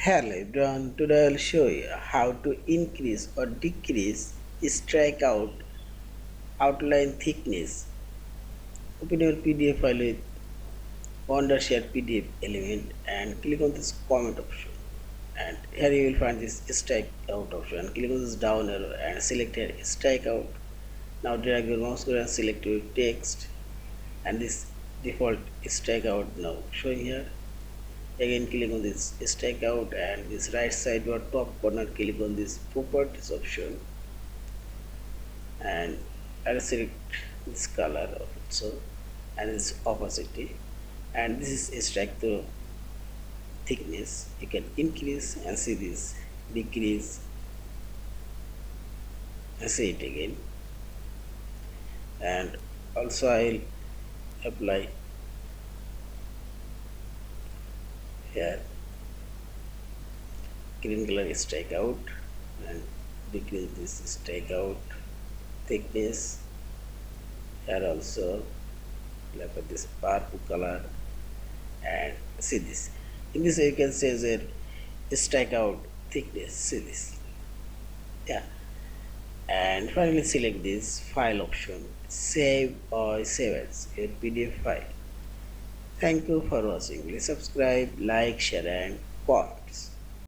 Hello everyone, today I'll show you how to increase or decrease strikeout outline thickness. Open your PDF file with Wondershare PDF element and click on this comment option. And here you will find this strikeout option. Click on this down arrow and select here strikeout. Now drag your mouse cursor and select your text and this default strikeout now showing here. Again click on this strikeout and this right side or top corner click on this properties option and I'll select this color also and this opacity and this is strike through thickness. You can increase and see this, decrease and see it again, and also I'll apply here green color strike out and decrease this strike out thickness. Here also apply this purple color and see this. In this you can say that strike out thickness, see this, yeah, and finally select this file option, save or save as your PDF file. Thank you for watching. Please subscribe, like, share and comment.